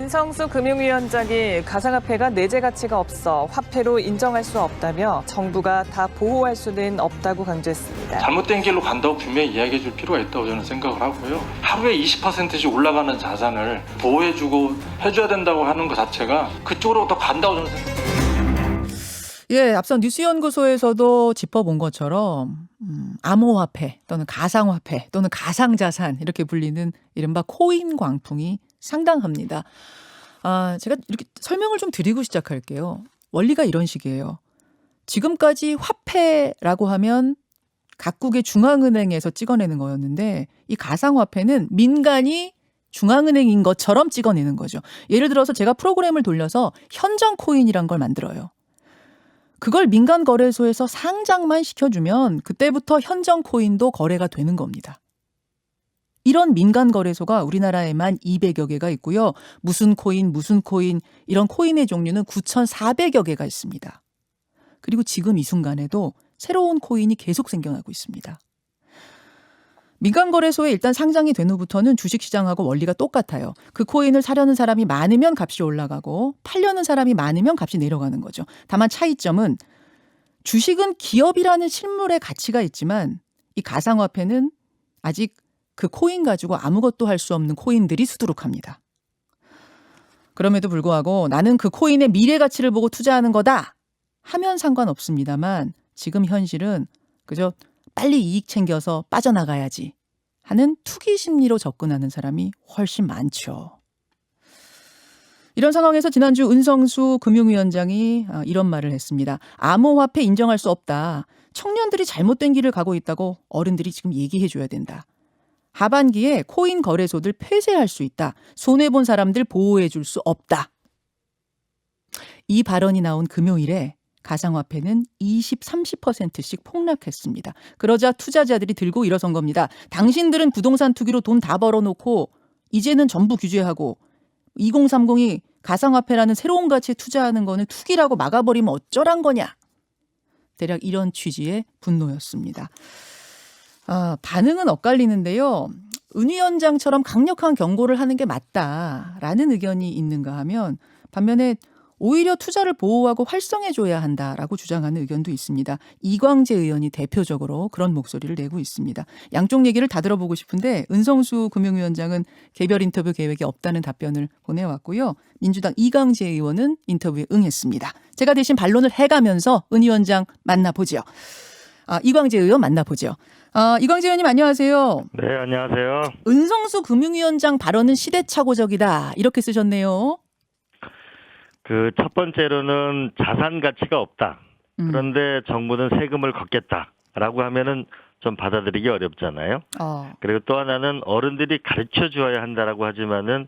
윤성수 금융위원장이 가상화폐가 내재 가치가 없어 화폐로 인정할 수 없다며 정부가 다 보호할 수는 없다고 강조했습니다. 잘못된 길로 간다고 분명히 이야기해 줄 필요가 있다고 저는 생각을 하고요. 하루에 20%씩 올라가는 자산을 보호해주고 해줘야 된다고 하는 것 자체가 그쪽으로 더 간다고 저는 생각합니다. 예, 앞선 뉴스연구소에서도 짚어본 것처럼 암호화폐 또는 가상화폐 또는 가상자산 이렇게 불리는 이른바 코인 광풍이 상당합니다. 제가 이렇게 설명을 좀 드리고 시작할게요. 원리가 이런 식이에요. 지금까지 화폐라고 하면 각국의 중앙은행에서 찍어내는 거였는데 이 가상화폐는 민간이 중앙은행인 것처럼 찍어내는 거죠. 예를 들어서 제가 프로그램을 돌려서 현정 코인이란 걸 만들어요. 그걸 민간 거래소에서 상장만 시켜주면 그때부터 현정 코인도 거래가 되는 겁니다. 이런 민간 거래소가 우리나라에만 200여 개가 있고요. 무슨 코인 이런 코인의 종류는 9,400여 개가 있습니다. 그리고 지금 이 순간에도 새로운 코인이 계속 생겨나고 있습니다. 민간 거래소에 일단 상장이 된 후부터는 주식시장하고 원리가 똑같아요. 그 코인을 사려는 사람이 많으면 값이 올라가고 팔려는 사람이 많으면 값이 내려가는 거죠. 다만 차이점은 주식은 기업이라는 실물의 가치가 있지만 이 가상화폐는 아직 그 코인 가지고 아무것도 할 수 없는 코인들이 수두룩합니다. 그럼에도 불구하고 나는 그 코인의 미래 가치를 보고 투자하는 거다 하면 상관없습니다만 지금 현실은 그저 빨리 이익 챙겨서 빠져나가야지 하는 투기 심리로 접근하는 사람이 훨씬 많죠. 이런 상황에서 지난주 은성수 금융위원장이 이런 말을 했습니다. 암호화폐 인정할 수 없다. 청년들이 잘못된 길을 가고 있다고 어른들이 지금 얘기해 줘야 된다. 하반기에 코인 거래소들 폐쇄할 수 있다. 손해본 사람들 보호해 줄 수 없다. 이 발언이 나온 금요일에 가상화폐는 20, 30%씩 폭락했습니다. 그러자 투자자들이 들고 일어선 겁니다. 당신들은 부동산 투기로 돈 다 벌어놓고 이제는 전부 규제하고 2030이 가상화폐라는 새로운 가치에 투자하는 거는 투기라고 막아버리면 어쩌란 거냐. 대략 이런 취지의 분노였습니다. 반응은 엇갈리는데요. 은 위원장처럼 강력한 경고를 하는 게 맞다라는 의견이 있는가 하면 반면에 오히려 투자를 보호하고 활성해줘야 한다라고 주장하는 의견도 있습니다. 이광재 의원이 대표적으로 그런 목소리를 내고 있습니다. 양쪽 얘기를 다 들어보고 싶은데 은성수 금융위원장은 개별 인터뷰 계획이 없다는 답변을 보내왔고요. 민주당 이광재 의원은 인터뷰에 응했습니다. 제가 대신 반론을 해가면서 은 위원장 만나보죠. 이광재 의원 만나보죠. 이광재 의원님 안녕하세요. 네, 안녕하세요. 은성수 금융위원장 발언은 시대착오적이다 이렇게 쓰셨네요. 그 첫 번째로는 자산 가치가 없다. 그런데 정부는 세금을 걷겠다라고 하면은 좀 받아들이기 어렵잖아요. 그리고 또 하나는 어른들이 가르쳐 주어야 한다라고 하지만은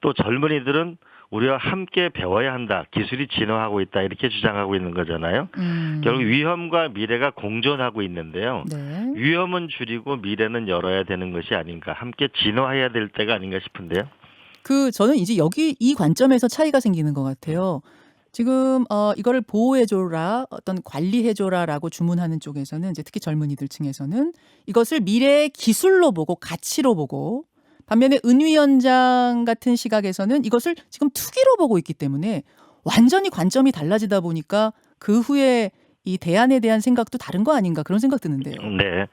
또 젊은이들은 우리와 함께 배워야 한다. 기술이 진화하고 있다. 이렇게 주장하고 있는 거잖아요. 결국 위험과 미래가 공존하고 있는데요. 네. 위험은 줄이고 미래는 열어야 되는 것이 아닌가. 함께 진화해야 될 때가 아닌가 싶은데요. 저는 이제 여기 이 관점에서 차이가 생기는 것 같아요. 지금 이거를 보호해줘라, 어떤 관리해줘라라고 주문하는 쪽에서는 이제 특히 젊은이들 층에서는 이것을 미래의 기술로 보고 가치로 보고 반면에 은 위원장 같은 시각에서는 이것을 지금 투기로 보고 있기 때문에 완전히 관점이 달라지다 보니까 그 후에 이 대안에 대한 생각도 다른 거 아닌가 그런 생각 드는데요. 네.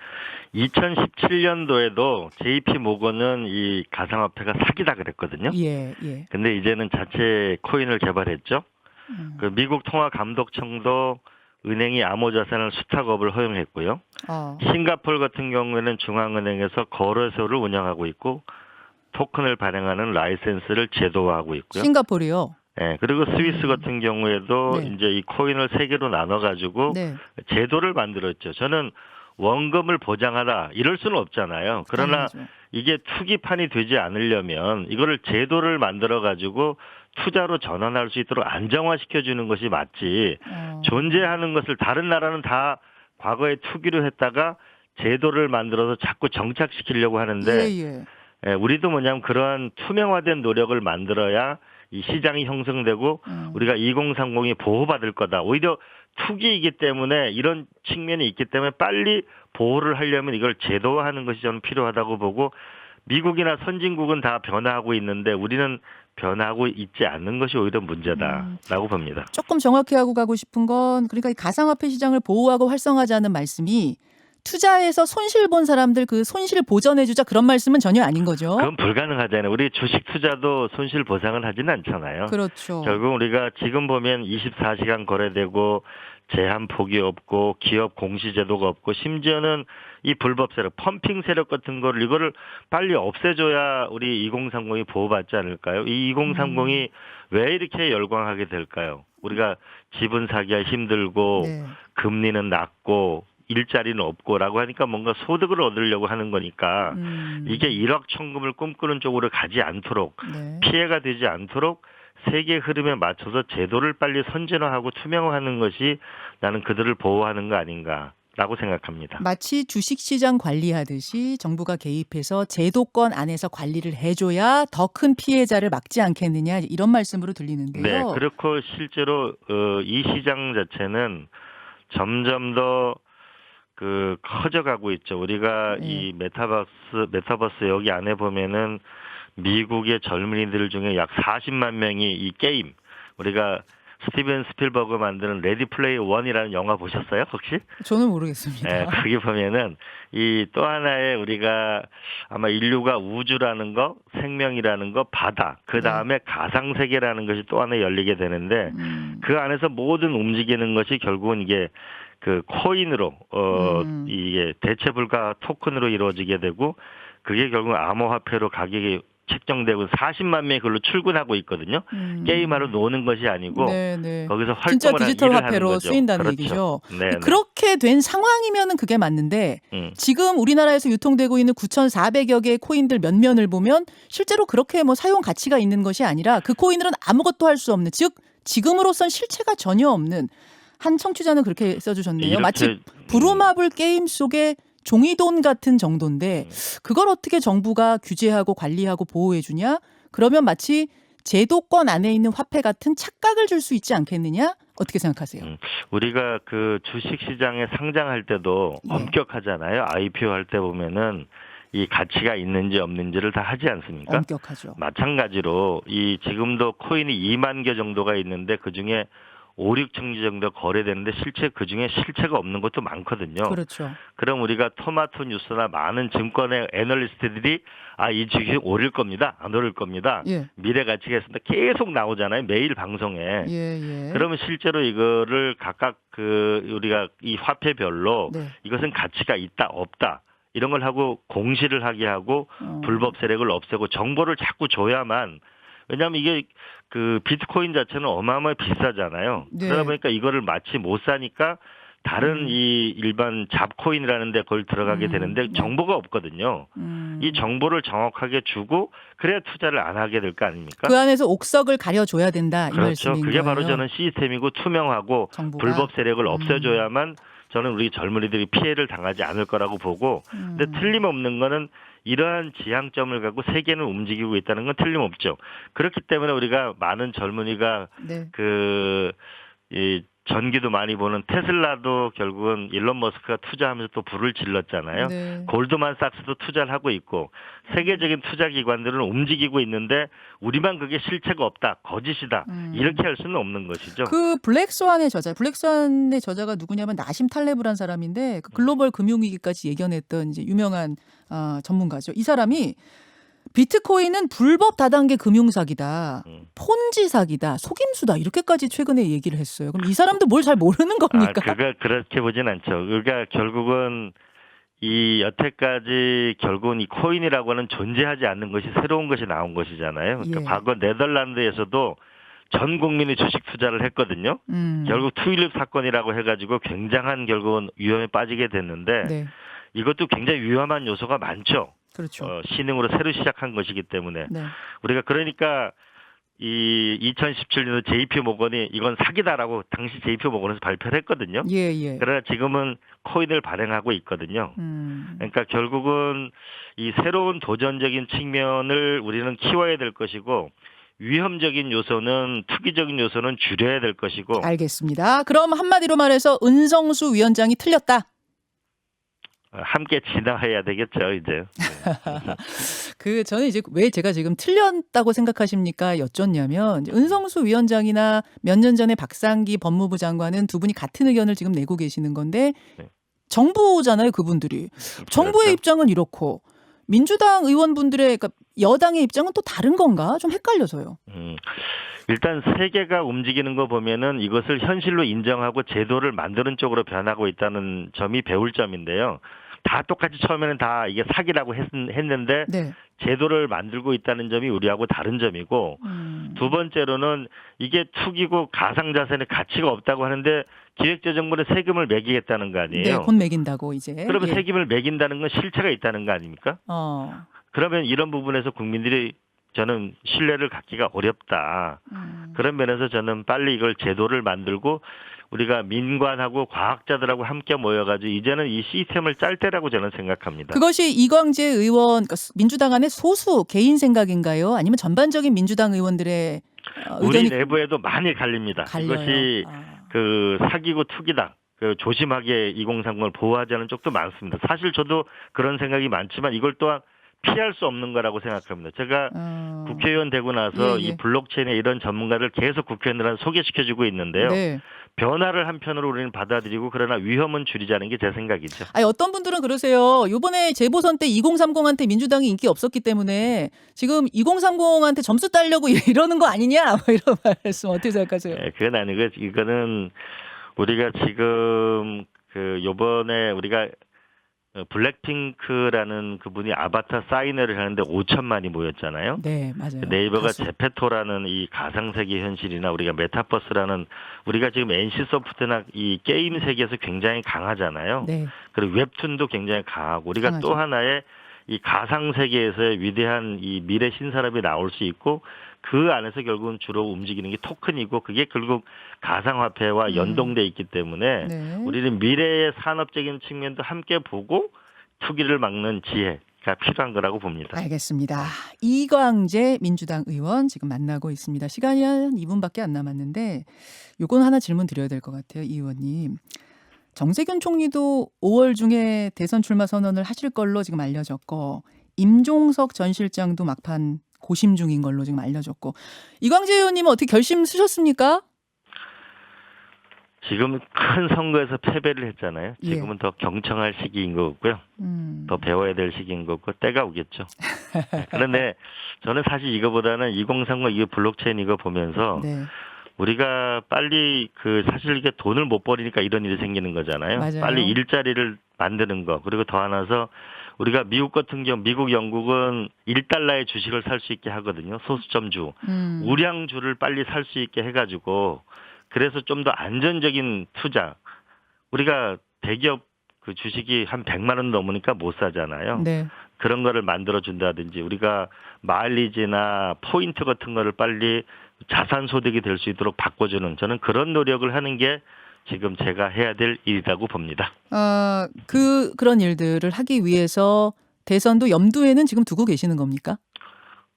2017년도에도 JP 모건은 이 가상화폐가 사기다 그랬거든요. 예. 근데 이제는 자체 코인을 개발했죠. 그 미국 통화감독청도 은행이 암호자산을 수탁업을 허용했고요. 싱가포르 같은 경우에는 중앙은행에서 거래소를 운영하고 있고 토큰을 발행하는 라이센스를 제도화하고 있고요. 싱가포르요? 네, 그리고 스위스 같은 경우에도 네. 이제 이 코인을 세 개로 나눠가지고 네. 제도를 만들었죠. 저는 원금을 보장하라 이럴 수는 없잖아요. 그러나 당연하죠. 이게 투기판이 되지 않으려면 이거를 제도를 만들어가지고 투자로 전환할 수 있도록 안정화시켜주는 것이 맞지. 존재하는 것을 다른 나라는 다 과거에 투기로 했다가 제도를 만들어서 자꾸 정착시키려고 하는데 예. 우리도 뭐냐면 그러한 투명화된 노력을 만들어야 이 시장이 형성되고 우리가 2030이 보호받을 거다. 오히려 투기이기 때문에 이런 측면이 있기 때문에 빨리 보호를 하려면 이걸 제도화하는 것이 저는 필요하다고 보고 미국이나 선진국은 다 변화하고 있는데 우리는 변화하고 있지 않는 것이 오히려 문제다라고 봅니다. 조금 정확히 하고 가고 싶은 건 그러니까 이 가상화폐 시장을 보호하고 활성화하자는 말씀이 투자해서 손실 본 사람들 그 손실 보전해주자 그런 말씀은 전혀 아닌 거죠. 그건 불가능하잖아요. 우리 주식 투자도 손실 보상을 하지는 않잖아요. 그렇죠. 결국 우리가 지금 보면 24시간 거래되고 제한 폭이 없고 기업 공시 제도가 없고 심지어는 이 불법 세력, 펌핑 세력 같은 거를 이거를 빨리 없애줘야 우리 2030이 보호받지 않을까요? 이 2030이 왜 이렇게 열광하게 될까요? 우리가 집은 사기가 힘들고 네. 금리는 낮고 일자리는 없고라고 하니까 뭔가 소득을 얻으려고 하는 거니까 이게 일확천금을 꿈꾸는 쪽으로 가지 않도록 네. 피해가 되지 않도록 세계 흐름에 맞춰서 제도를 빨리 선진화하고 투명화하는 것이 나는 그들을 보호하는 거 아닌가라고 생각합니다. 마치 주식시장 관리하듯이 정부가 개입해서 제도권 안에서 관리를 해줘야 더 큰 피해자를 막지 않겠느냐 이런 말씀으로 들리는데요. 네, 그렇고 실제로 이 시장 자체는 점점 더 커져가고 있죠. 우리가 이 메타버스 여기 안에 보면은 미국의 젊은이들 중에 약 40만 명이 이 게임, 우리가 스티븐 스필버그 만드는 레디 플레이 원이라는 영화 보셨어요, 혹시? 저는 모르겠습니다. 네, 거기 보면은 이 또 하나의 우리가 아마 인류가 우주라는 거, 생명이라는 거, 바다, 그 다음에 가상 세계라는 것이 또 하나 열리게 되는데 그 안에서 모든 움직이는 것이 결국은 이게 그 코인으로 이게 대체 불가 토큰으로 이루어지게 되고 그게 결국 암호화폐로 가격이 책정되고 40만 명이 그걸로 출근하고 있거든요. 게임하러 노는 것이 아니고 거기서 진짜 활동을 디지털 일을 하는 화폐로 거죠. 쓰인다는 그렇죠. 얘기죠. 네네. 그렇게 된 상황이면은 그게 맞는데 지금 우리나라에서 유통되고 있는 9,400여 개의 코인들 몇 면을 보면 실제로 그렇게 뭐 사용 가치가 있는 것이 아니라 그 코인들은 아무것도 할 수 없는 즉 지금으로선 실체가 전혀 없는 한 청취자는 그렇게 써주셨네요. 마치 부루마블 게임 속의 종이돈 같은 정도인데 그걸 어떻게 정부가 규제하고 관리하고 보호해 주냐? 그러면 마치 제도권 안에 있는 화폐 같은 착각을 줄 수 있지 않겠느냐? 어떻게 생각하세요? 우리가 그 주식시장에 상장할 때도 엄격하잖아요. IPO 할 때 보면은 이 가치가 있는지 없는지를 다 하지 않습니까? 엄격하죠. 마찬가지로 이 지금도 코인이 2만 개 정도가 있는데 그중에 5, 6천 정도 거래되는데 실제 그중에 실체가 없는 것도 많거든요. 그렇죠. 그럼 우리가 토마토 뉴스나 많은 증권의 애널리스트들이 이 주식 오를 겁니다. 안 오를 겁니다. 미래 가치가 있습니다. 계속 나오잖아요. 매일 방송에. 그러면 실제로 이거를 각각 우리가 이 화폐별로 이것은 가치가 있다 없다. 이런 걸 하고 공시를 하게 하고 불법 세력을 없애고 정보를 자꾸 줘야만 왜냐하면 이게 비트코인 자체는 어마어마하게 비싸잖아요. 그러다 보니까 이거를 마치 못 사니까 다른 이 일반 잡코인이라는 데 그걸 들어가게 되는데 정보가 없거든요. 이 정보를 정확하게 주고 그래야 투자를 안 하게 될 거 아닙니까? 그 안에서 옥석을 가려줘야 된다. 이 그렇죠. 말씀인 그게 거예요. 바로 저는 시스템이고 투명하고 정보가. 불법 세력을 없애줘야만 저는 우리 젊은이들이 피해를 당하지 않을 거라고 보고 근데 틀림없는 거는 이러한 지향점을 갖고 세계는 움직이고 있다는 건 틀림없죠. 그렇기 때문에 우리가 많은 젊은이가 이 전기도 많이 보는 테슬라도 결국은 일론 머스크가 투자하면서 또 불을 질렀잖아요. 골드만삭스도 투자를 하고 있고 세계적인 투자 기관들은 움직이고 있는데 우리만 그게 실체가 없다, 거짓이다 이렇게 할 수는 없는 것이죠. 그 블랙스완의 저자가 누구냐면 나심 탈레브란 사람인데 그 글로벌 금융위기까지 예견했던 이제 유명한 전문가죠. 이 사람이 비트코인은 불법 다단계 금융사기다. 폰지 사기다. 속임수다. 이렇게까지 최근에 얘기를 했어요. 그럼 이 사람도 뭘 잘 모르는 겁니까? 그렇게 보진 않죠. 그러니까 결국은 이 여태까지 결국은 이 코인이라고 하는 존재하지 않는 것이 새로운 것이 나온 것이잖아요. 그러니까 과거 네덜란드에서도 전 국민이 주식 투자를 했거든요. 결국 투일립 사건이라고 해가지고 굉장한 결국은 위험에 빠지게 됐는데 이것도 굉장히 위험한 요소가 많죠. 그렇죠. 신흥으로 새로 시작한 것이기 때문에 우리가 그러니까 이 2017년도 JP 모건이 이건 사기다라고 당시 JP 모건에서 발표를 했거든요. 그러나 지금은 코인을 발행하고 있거든요. 그러니까 결국은 이 새로운 도전적인 측면을 우리는 키워야 될 것이고 위험적인 요소는 투기적인 요소는 줄여야 될 것이고. 알겠습니다. 그럼 한마디로 말해서 은성수 위원장이 틀렸다. 함께 진화해야 되겠죠, 이제. 저는 이제 왜 제가 지금 틀렸다고 생각하십니까? 여쭙냐면, 이제 은성수 위원장이나 몇 년 전에 박상기 법무부 장관은 두 분이 같은 의견을 지금 내고 계시는 건데, 네. 정부잖아요, 그분들이. 정부의 그렇죠. 입장은 이렇고, 민주당 의원분들의, 그러니까 여당의 입장은 또 다른 건가? 좀 헷갈려서요. 일단 세계가 움직이는 거 보면은 이것을 현실로 인정하고 제도를 만드는 쪽으로 변하고 있다는 점이 배울 점인데요. 다 똑같이 처음에는 다 이게 사기라고 했는데 네. 제도를 만들고 있다는 점이 우리하고 다른 점이고, 두 번째로는 이게 투기고 가상자산의 가치가 없다고 하는데 기획재정부는 세금을 매기겠다는 거 아니에요. 네, 곧 매긴다고 이제. 그러면 예. 세금을 매긴다는 건 실체가 있다는 거 아닙니까? 그러면 이런 부분에서 국민들이 저는 신뢰를 갖기가 어렵다. 그런 면에서 저는 빨리 이걸 제도를 만들고 우리가 민관하고 과학자들하고 함께 모여가지고 이제는 이 시스템을 짤 때라고 저는 생각합니다. 그것이 이광재 의원, 그러니까 민주당 안의 소수 개인 생각인가요? 아니면 전반적인 민주당 의원들의 우리 의견이 내부에도 많이 갈립니다. 갈려요? 이것이 그 사기고 투기다. 그 조심하게 2030을 보호하자는 쪽도 많습니다. 사실 저도 그런 생각이 많지만 이걸 또한 피할 수 없는 거라고 생각합니다. 제가 국회의원 되고 나서 예, 예. 이 블록체인의 이런 전문가를 계속 국회의원들한테 소개시켜주고 있는데요. 네. 변화를 한편으로 우리는 받아들이고 그러나 위험은 줄이자는 게 제 생각이죠. 아니, 어떤 분들은 그러세요. 이번에 재보선 때 2030한테 민주당이 인기 없었기 때문에 지금 2030한테 점수 따려고 이러는 거 아니냐? 뭐 이런 말씀 어떻게 생각하세요? 네, 그건 아니고 이거는 우리가 지금 그 요번에 우리가 블랙핑크라는 그분이 아바타 사인회를 하는데 5천만이 모였잖아요. 네, 맞아요. 네이버가 가수. 제페토라는 이 가상세계 현실이나 우리가 메타버스라는 우리가 지금 NC소프트나 이 게임 세계에서 굉장히 강하잖아요. 네. 그리고 웹툰도 굉장히 강하고 우리가 강하죠. 또 하나의 이 가상세계에서의 위대한 이 미래 신산업이 나올 수 있고 그 안에서 결국은 주로 움직이는 게 토큰이고 그게 결국 가상화폐와 연동돼 있기 때문에 네. 우리는 미래의 산업적인 측면도 함께 보고 투기를 막는 지혜가 필요한 거라고 봅니다. 알겠습니다. 이광재 민주당 의원 지금 만나고 있습니다. 시간이 한 2분밖에 안 남았는데 요건 하나 질문 드려야 될 것 같아요. 이 의원님. 정세균 총리도 5월 중에 대선 출마 선언을 하실 걸로 지금 알려졌고 임종석 전 실장도 막판 고심 중인 걸로 지금 알려졌고 이광재 의원님은 어떻게 결심 쓰셨습니까? 지금 큰 선거에서 패배를 했잖아요. 예. 지금은 더 경청할 시기인 거고요. 더 배워야 될 시기인 거고 때가 오겠죠. 그런데 저는 사실 이거보다는 2030 이거 블록체인 이거 보면서 네. 우리가 빨리 그 사실 이게 돈을 못 버리니까 이런 일이 생기는 거잖아요. 맞아요. 빨리 일자리를 만드는 거. 그리고 더 하나서 우리가 미국 같은 경우 미국 영국은 1달러의 주식을 살 수 있게 하거든요. 소수점주. 우량주를 빨리 살 수 있게 해가지고 그래서 좀 더 안전적인 투자. 우리가 대기업 그 주식이 한 100만 원 넘으니까 못 사잖아요. 네. 그런 거를 만들어 준다든지 우리가 마일리지나 포인트 같은 거를 빨리 자산 소득이 될 수 있도록 바꿔주는 저는 그런 노력을 하는 게 지금 제가 해야 될 일이라고 봅니다. 그런 일들을 하기 위해서 대선도 염두에는 지금 두고 계시는 겁니까?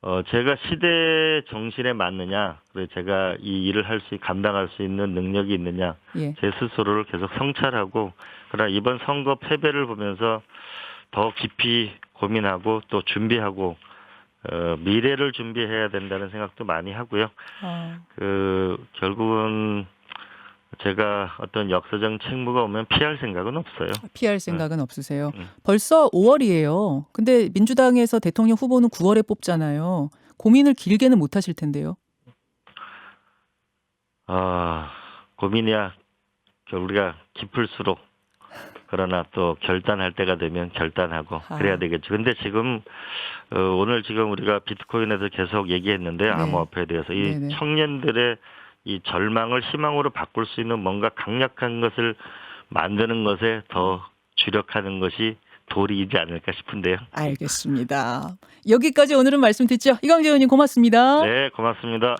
제가 시대 정신에 맞느냐, 그리고 제가 이 일을 감당할 수 있는 능력이 있느냐, 예. 제 스스로를 계속 성찰하고, 그러나 이번 선거 패배를 보면서 더 깊이 고민하고 또 준비하고, 미래를 준비해야 된다는 생각도 많이 하고요. 결국은 제가 어떤 역사적 책무가 오면 피할 생각은 없어요. 피할 생각은 없으세요. 벌써 5월이에요. 근데 민주당에서 대통령 후보는 9월에 뽑잖아요. 고민을 길게는 못 하실 텐데요. 고민이야 우리가 깊을수록 그러나 또 결단할 때가 되면 결단하고 그래야 되겠죠. 근데 지금 오늘 지금 우리가 비트코인에서 계속 얘기했는데요. 네. 암호화폐에 대해서 이 네네. 청년들의 이 절망을 희망으로 바꿀 수 있는 뭔가 강력한 것을 만드는 것에 더 주력하는 것이 도리이지 않을까 싶은데요. 알겠습니다. 여기까지 오늘은 말씀 듣죠. 이광재 의원님 고맙습니다. 네, 고맙습니다.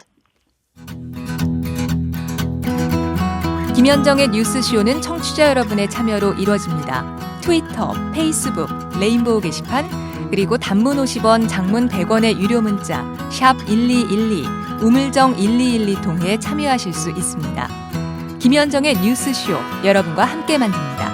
김현정의 뉴스쇼는 청취자 여러분의 참여로 이루어집니다. 트위터, 페이스북, 레인보우 게시판, 그리고 단문 50원, 장문 100원의 유료 문자 샵 1212, 우물정 1212 통해 참여하실 수 있습니다. 김현정의 뉴스쇼, 여러분과 함께 만듭니다.